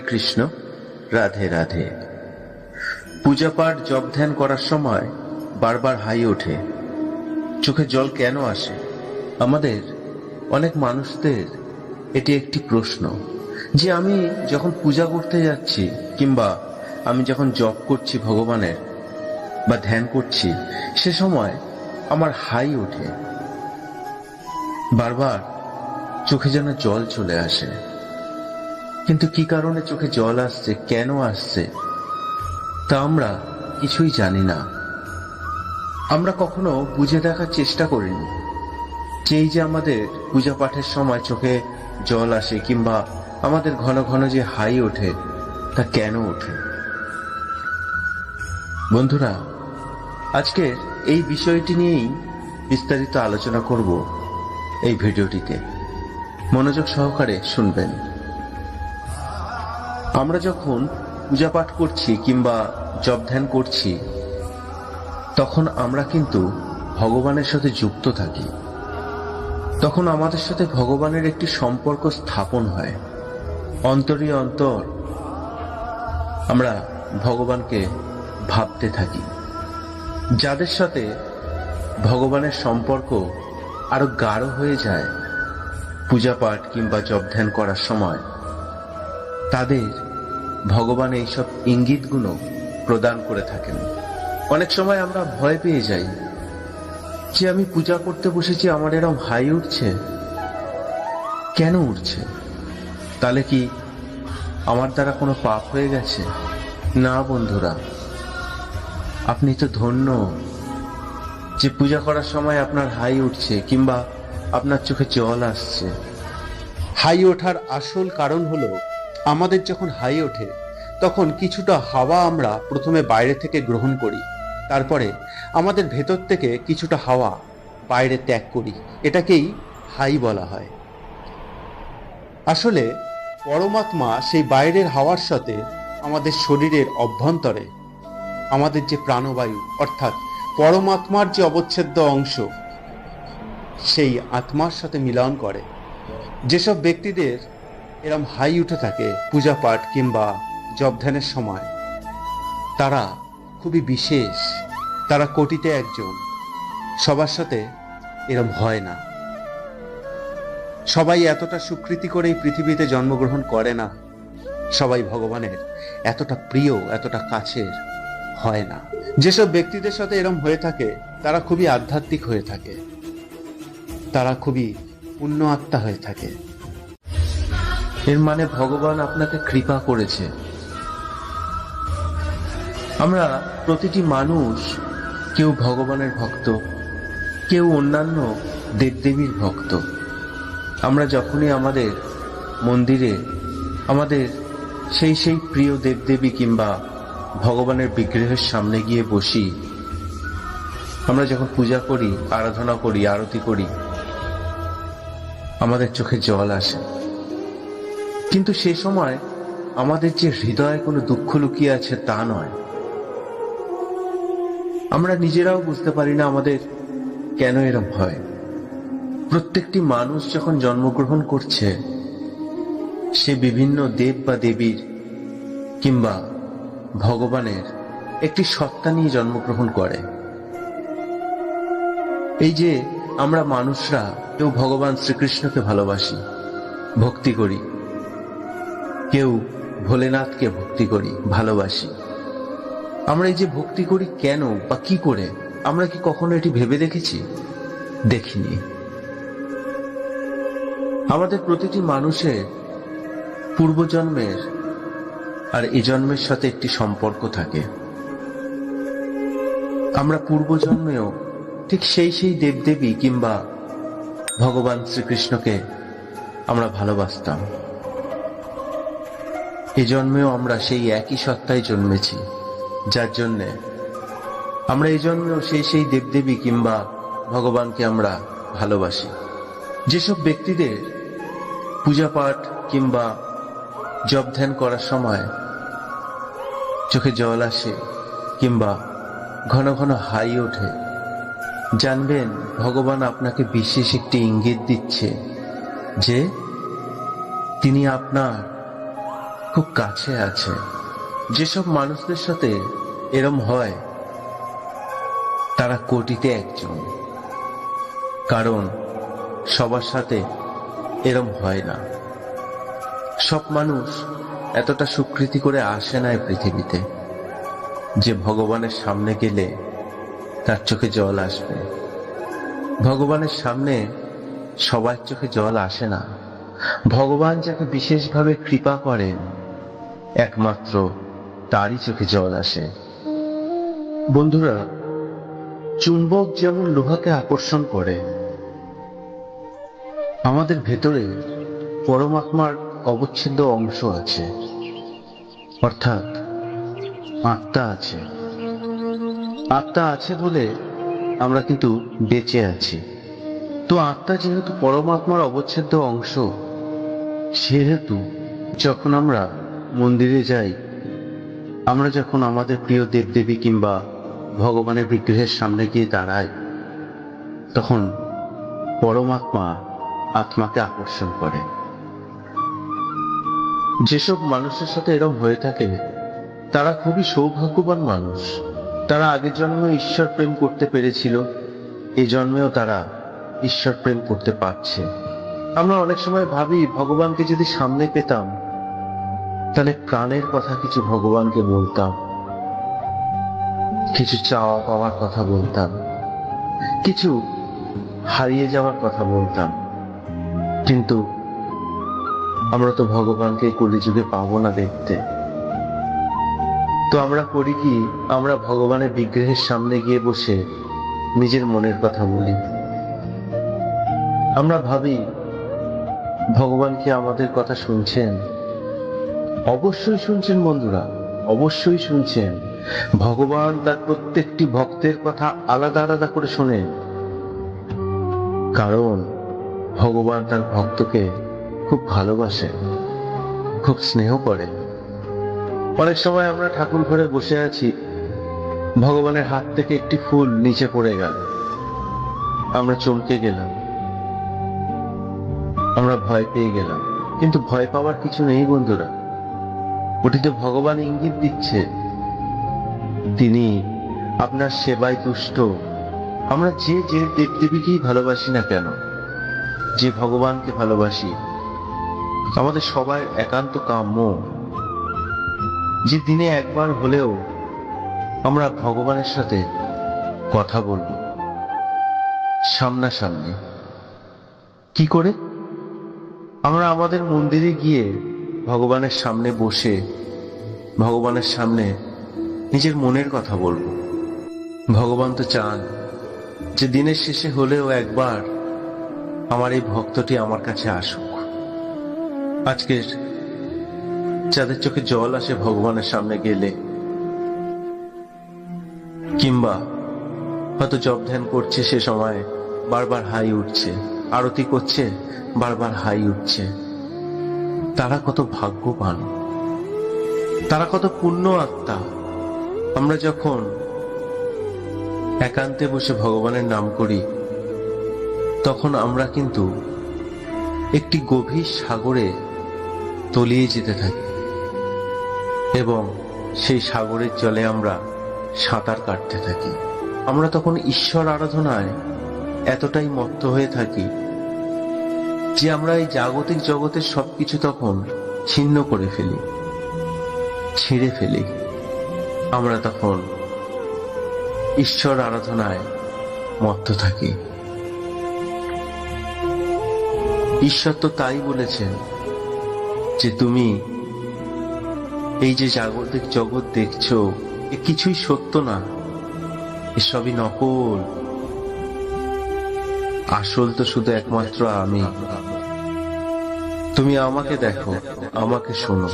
কৃষ্ণ। রাধে রাধে। পূজা পাঠ জপ ধ্যান করার সময় বারবার হাই ওঠে, চোখে জল কেন আসে? আমাদের অনেক মানুষদের এটি একটি প্রশ্ন যে আমি যখন পূজা করতে যাচ্ছি কিংবা আমি যখন জপ করছি ভগবানের বা ধ্যান করছি, সে সময় আমার হাই ওঠে, বারবার চোখে যেন জল চলে আসে। কিন্তু কি কারণে চোখে জল আসছে, কেন আসছে, তা আমরা কিছুই জানি না। আমরা কখনো বুঝে দেখার চেষ্টা করিনি যে এই যে আমাদের পূজা পাঠের সময় চোখে জল আসে কিংবা আমাদের ঘন ঘন যে হাই ওঠে, তা কেন ওঠে। বন্ধুরা, আজকের এই বিষয়টি নিয়েই বিস্তারিত আলোচনা করব এই ভিডিওটিতে। মনোযোগ সহকারে শুনবেন। আমরা যখন পূজা পাঠ করছি কিংবা জপ ধ্যান করছি, তখন আমরা কিন্তু ভগবানের সাথে যুক্ত থাকি। তখন আমাদের সাথে ভগবানের একটি সম্পর্ক স্থাপন হয়। অন্তরে অন্তর আমরা ভগবানকে ভাবতে থাকি। যাদের সাথে ভগবানের সম্পর্ক আরো গাঢ় হয়ে যায় পূজা পাঠ কিংবা জপ ধ্যান করার সময়, তাদের ভগবান এইসব ইঙ্গিতগুলো প্রদান করে থাকেন। অনেক সময় আমরা ভয় পেয়ে যাই যে আমি পূজা করতে বসেছি, আমার এরকম হাই উঠছে, কেন উঠছে? তাহলে কি আমার দ্বারা কোনো পাপ হয়ে গেছে? না বন্ধুরা, আপনি তো ধন্য যে পূজা করার সময় আপনার হাই উঠছে কিংবা আপনার চোখে জল আসছে। হাই ওঠার আসল কারণ হলো, আমাদের যখন হাই ওঠে তখন কিছুটা হাওয়া আমরা প্রথমে বাইরে থেকে গ্রহণ করি, তারপরে আমাদের ভেতর থেকে কিছুটা হাওয়া বাইরে ত্যাগ করি। এটাকেই হাই বলা হয়। আসলে পরমাত্মা সেই বাইরের হাওয়ার সাথে আমাদের শরীরের অভ্যন্তরে আমাদের যে প্রাণবায়ু, অর্থাৎ পরমাত্মার যে অবচ্ছেদ্য অংশ, সেই আত্মার সাথে মিলন করে। যেসব ব্যক্তিদের এরম হাই উঠে থাকে পূজা পাঠ কিংবা জপ ধ্যানের সময়, তারা খুবই বিশেষ, তারা কোটিতে একজন। সবার সাথে এরম হয় না। সবাই এতটা স্বীকৃতি করে এই পৃথিবীতে জন্মগ্রহণ করে না। সবাই ভগবানের এতটা প্রিয়, এতটা কাছের হয় না। যেসব ব্যক্তিদের সাথে এরম হয়ে থাকে, তারা খুবই আধ্যাত্মিক হয়ে থাকে, তারা খুবই পুণ্য আত্মা হয়ে থাকে। এর মানে ভগবান আপনাকে কৃপা করেছে। আমরা প্রতিটি মানুষ, কেউ ভগবানের ভক্ত, কেউ অন্যান্য দেবদেবীর ভক্ত। আমরা যখনই আমাদের মন্দিরে আমাদের সেই প্রিয় দেবদেবী কিংবা ভগবানের বিগ্রহের সামনে গিয়ে বসি, আমরা যখন পূজা করি, আরাধনা করি, আরতি করি, আমাদের চোখে জল আসে। কিন্তু সে সময় আমাদের যে হৃদয়ে কোনো দুঃখ লুকিয়ে আছে তা নয়। আমরা নিজেরাও বুঝতে পারি না আমাদের কেন এরম হয়। প্রত্যেকটি মানুষ যখন জন্মগ্রহণ করছে, সে বিভিন্ন দেব বা দেবীর কিংবা ভগবানের একটি সত্তা নিয়ে জন্মগ্রহণ করে। এই যে আমরা মানুষরা কেউ ভগবান শ্রীকৃষ্ণকে ভালোবাসি, ভক্তি করি, কেউ ভোলেনাথকে ভক্তি করি, ভালোবাসি। আমরা এই যে ভক্তি করি কেন বা কি করে, আমরা কি কখনো এটি ভেবে দেখেছি? দেখিনি। আমাদের প্রতিটি মানুষের পূর্বজন্মের আর এই জন্মের সাথে একটি সম্পর্ক থাকে। আমরা পূর্বজন্মেও ঠিক সেই দেবদেবী কিংবা ভগবান শ্রীকৃষ্ণকে আমরা ভালোবাসতাম। এই জন্মেও আমরা সেই একই সত্তায় জন্মেছি, যার জন্যে আমরা এই জন্মেও সেই দেবদেবী কিংবা ভগবানকে আমরা ভালোবাসি। যেসব ব্যক্তিদের পূজা পাঠ কিংবা জপ ধ্যান করার সময় চোখে জল আসে কিংবা ঘন ঘন হাই ওঠে, জানবেন ভগবান আপনাকে বিশেষ একটি ইঙ্গিত দিচ্ছে যে তিনি আপনার খুব কাছে আছে। যেসব মানুষদের সাথে এরম হয় তারা কোটিতে একজন, কারণ সবার সাথে এরম হয় না। সব মানুষ এতটা স্বীকৃতি করে আসে না এই পৃথিবীতে যে ভগবানের সামনে গেলে তার চোখে জল আসবে। ভগবানের সামনে সবার চোখে জল আসে না। ভগবান যাকে বিশেষভাবে কৃপা করেন একমাত্র তারই চোখে জল আসে। বন্ধুরা, চুম্বক যেমন লোহাকে আকর্ষণ করে, আমাদের ভেতরে পরমাত্মার অবচ্ছেদ্য অংশ আছে, অর্থাৎ আত্মা আছে। আত্মা আছে বলে আমরা কিন্তু বেঁচে আছি। তো আত্মা যেহেতু পরমাত্মার অবচ্ছেদ্য অংশ, সেহেতু যখন আমরা মন্দিরে যাই, আমরা যখন আমাদের প্রিয় দেবদেবী কিংবা ভগবানের বিগ্রহের সামনে গিয়ে দাঁড়াই, তখন পরমাত্মা আত্মাকে আকর্ষণ করে। যেসব মানুষের সাথে এরকম হয়ে থাকে তারা খুবই সৌভাগ্যবান মানুষ। তারা আগের জন্মে ঈশ্বর প্রেম করতে পেরেছিল, এই জন্মেও তারা ঈশ্বর প্রেম করতে পারছে। আমরা অনেক সময় ভাবি ভগবানকে যদি সামনে পেতাম তাহলে প্রাণের কথা কিছু ভগবানকে বলতাম, কিছু চাওয়া পাওয়ার কথা বলতাম, কিছু হারিয়ে যাওয়ার কথা বলতাম। কিন্তু আমরা তো ভগবানকে কলিযুগে পাবো না দেখতে। তো আমরা করি কি, আমরা ভগবানের বিগ্রহের সামনে গিয়ে বসে নিজের মনের কথা বলি। আমরা ভাবি ভগবান কি আমাদের কথা শুনছেন? অবশ্যই শুনছেন বন্ধুরা, অবশ্যই শুনছেন। ভগবান তার প্রত্যেকটি ভক্তের কথা আলাদা আলাদা করে শোনেন, কারণ ভগবান তার ভক্তকে খুব ভালোবাসেন, খুব স্নেহ করেন। অনেক সময় আমরা ঠাকুর ঘরে বসে আছি, ভগবানের হাত থেকে একটি ফুল নিচে পড়ে গেল, আমরা চমকে গেলাম, আমরা ভয় পেয়ে গেলাম। কিন্তু ভয় পাওয়ার কিছু নেই বন্ধুরা, ওটিতে ভগবান ইঙ্গিত দিচ্ছে তিনি আপনার সেবায় তুষ্ট। আমরা যে যে দেবদেবীকেই ভালোবাসি না কেন, যে ভগবানকে ভালোবাসি, আমাদের সবার একান্ত কাম্য যে দিনে একবার হলেও আমরা ভগবানের সাথে কথা বলবো সামনাসামনি। কি করে? আমরা আমাদের মন্দিরে গিয়ে ভগবানের সামনে বসে ভগবানের সামনে নিজের মনের কথা বলবো। ভগবান তো চান যে দিনের শেষে হলেও একবার আমার এই ভক্তটি আমার কাছে আসুক। আজকের যাদের চোখে জল আসে ভগবানের সামনে গেলে, কিংবা হয়তো জপ ধ্যান করছে সে সময় বারবার হাই উঠছে, আরতি করছে বারবার হাই উঠছে, তারা কত ভাগ্যবান, তারা কত পুণ্য আত্মা। আমরা যখন একান্তে বসে ভগবানের নাম করি, তখন আমরা কিন্তু একটি গভীর সাগরে তলিয়ে যেতে থাকি এবং সেই সাগরের জলে আমরা সাঁতার কাটতে থাকি। আমরা তখন ঈশ্বর আরাধনায় এতটাই মত্ত হয়ে থাকি যে আমরা এই জাগতিক জগতের সবকিছু তখন ছিন্ন করে ফেলি, ছিঁড়ে ফেলি। আমরা তখন ঈশ্বর আরাধনায় মত্ত থাকি। ঈশ্বর তো তাই বলেছেন যে তুমি এই যে জাগতিক জগৎ দেখছো, এ কিছুই সত্য না, এসবই নকল। আসল তো শুধু একমাত্র আমি। তুমি আমাকে দেখো, আমাকে শোনো,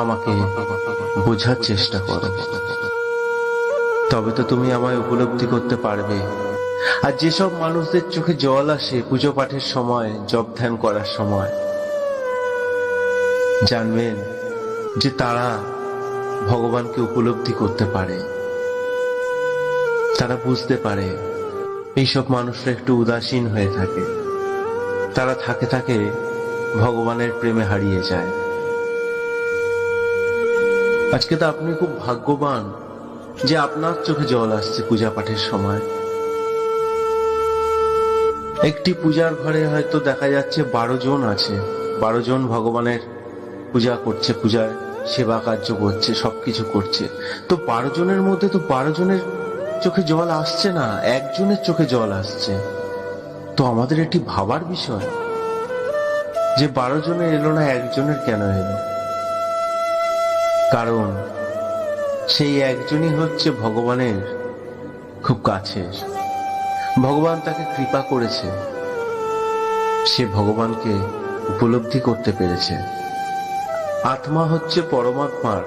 আমাকে বোঝার চেষ্টা করো, তবে তো তুমি আমায় উপলব্ধি করতে পারবে। আর যেসব মানুষদের চোখে জল আসে পুজো পাঠের সময়, জপ ধ্যান করার সময়, জানবেন যে তারা ভগবানকে উপলব্ধি করতে পারে, তারা বুঝতে পারে। এইসব মানুষরা একটু উদাসীন হয়ে থাকে, তারা থাকে থাকে ভগবানের প্রেমে হারিয়ে যায়। আজকে তো আপনি খুব ভাগ্যবান যে আপনার চোখে জল আসছে পূজা পাঠের সময়। একটি পূজার ঘরে হয়তো দেখা যাচ্ছে 12 জন আছে, 12 জন ভগবানের পূজা করছে, পূজার সেবা কার্য করছে, সবকিছু করছে। তো 12 জনের মধ্যে তো 12 জনের চোখে জল আসছে না, একজনের চোখে জল আসছে। তো আমাদের এটি ভাবার বিষয় যে 12 জনের এলো না, একজনের কেন এলো? কারণ সেই একজনই হচ্ছে ভগবানের খুব কাছের। ভগবান তাকে কৃপা করেছে, সে ভগবানকে উপলব্ধি করতে পেরেছে। আত্মা হচ্ছে পরমাত্মার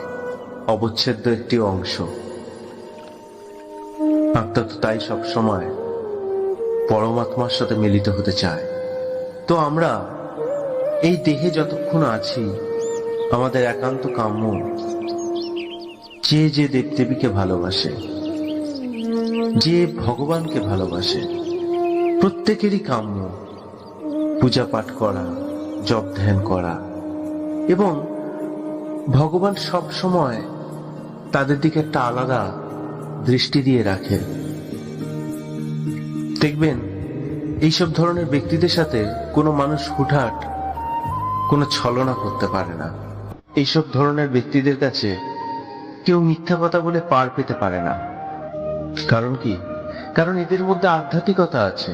অবচ্ছেদ্য একটি অংশ। আত্মা তো তাই সবসময় পরমাত্মার সাথে মিলিত হতে চায়। তো আমরা এই দেহে যতক্ষণ আছি, আমাদের একান্ত কাম্য যে যে দেবদেবীকে ভালোবাসে, যে ভগবানকে ভালোবাসে, প্রত্যেকেরই কাম্য পূজা পাঠ করা, জপ ধ্যান করা। এবং ভগবান সব সময় তাদের দিকে একটা আলাদা দৃষ্টি দিয়ে রাখে। দেখবেন এইসব ধরনের ব্যক্তিদের সাথে কোনো মানুষ হুটহাট কোনো ছলনা করতে পারে না। এইসব ধরনের ব্যক্তিদের কাছে কেউ মিথ্যা কথা বলে পার পেতে পারে না। কারণ কি? কারণ এদের মধ্যে আধ্যাত্মিকতা আছে,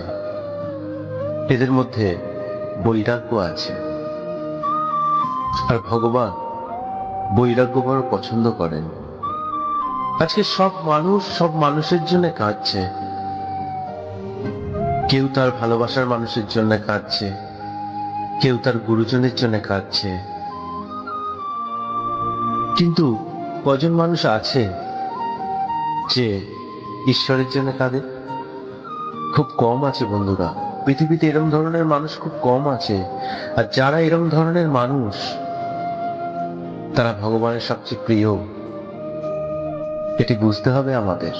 এদের মধ্যে বৈরাগ্য আছে। আর ভগবান বৈরাগ্য বড় পছন্দ করেন। আজকে সব মানুষ সব মানুষের জন্য কাঁদছে, কেউ তার ভালোবাসার মানুষের জন্য কাঁদছে, কেউ তার গুরুজনের জন্য কাঁদছে। কিন্তু কজন মানুষ আছে যে ঈশ্বরের জন্য কাঁদে? খুব কম আছে বন্ধুরা। পৃথিবীতে এরম ধরনের মানুষ খুব কম আছে। আর যারা এরম ধরনের মানুষ, তারা ভগবানের সবচেয়ে প্রিয়। এটি বুঝতে হবে আমাদের।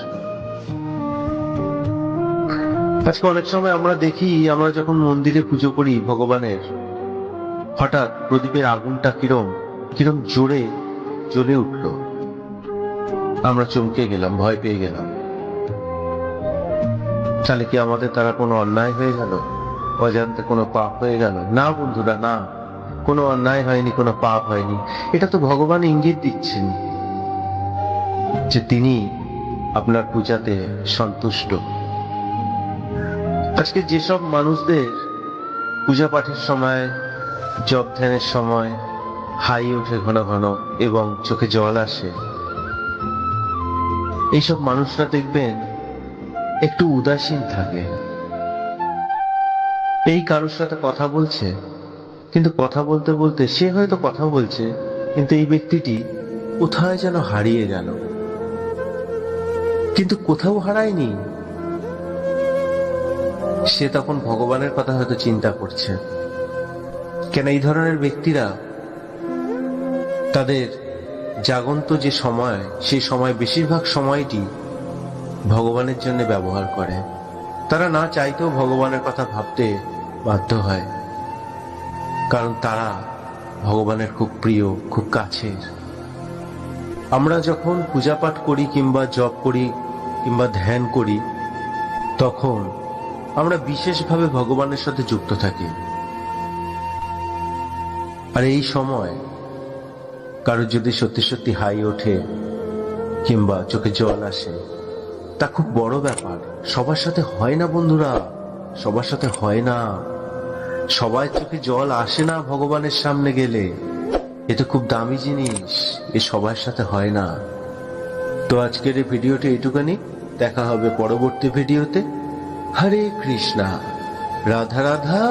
আজকে অনেক সময় আমরা দেখি, আমরা যখন মন্দিরে পুজো করি ভগবানের, হঠাৎ প্রদীপের আগুনটা কিরম কিরম জোরে জ্বলে উঠল, আমরা চমকে গেলাম, ভয় পেয়ে গেলাম। তাহলে কি আমাদের দ্বারা কোনো অন্যায় হয়ে গেল? অজান্তে কোনো পাপ হয়ে গেল? না বন্ধুরা, না, কোনো অন্যায় হয়নি, কোনো পাপ হয়নি। এটা তো ভগবান ইঙ্গিত দিচ্ছেন যে তিনি আপনার পূজাতে সন্তুষ্ট। আজকে যেসব মানুষদের পূজা পাঠের সময়, জপ ধ্যানের সময় হাই ওঠে ঘন ঘন এবং চোখে জল আসে, এইসব মানুষরা দেখবেন একটু উদাসীন থাকে। এই কারোর সাথে কথা বলছে, কিন্তু কথা বলতে বলতে সে হয়তো কথা বলছে, কিন্তু এই ব্যক্তিটি কোথায় যেন হারিয়ে গেল। কিন্তু কোথাও হারায়নি, সে তখন ভগবানের কথা হয়তো চিন্তা করছে। কেন এই ধরনের ব্যক্তিরা তাদের জাগন্ত যে সময়, সেই সময় বেশিরভাগ সময়টি ভগবানের জন্য ব্যবহার করে। তারা না চাইতেও ভগবানের কথা ভাবতে বাধ্য হয়, কারণ তারা ভগবানের খুব প্রিয়, খুব কাছের। আমরা যখন পূজা পাঠ করি কিংবা জপ করি কিংবা ধ্যান করি, তখন আমরা বিশেষভাবে ভগবানের সাথে যুক্ত থাকি। আর এই সময় কারো যদি সত্যি সত্যি হাই ওঠে কিংবা চোখে জল আসে, তা খুব বড় ব্যাপার। সবার সাথে হয় না বন্ধুরা, সবার সাথে হয় না। সবাই চোখে জল আসে না ভগবানের সামনে গেলে। এটা খুব দামি জিনিস, এ সবার সাথে হয় না। তো আজকের এই ভিডিওটি এইটুখানি। দেখা হবে পরবর্তী ভিডিওতে। হরে কৃষ্ণা, রাধা রাধা।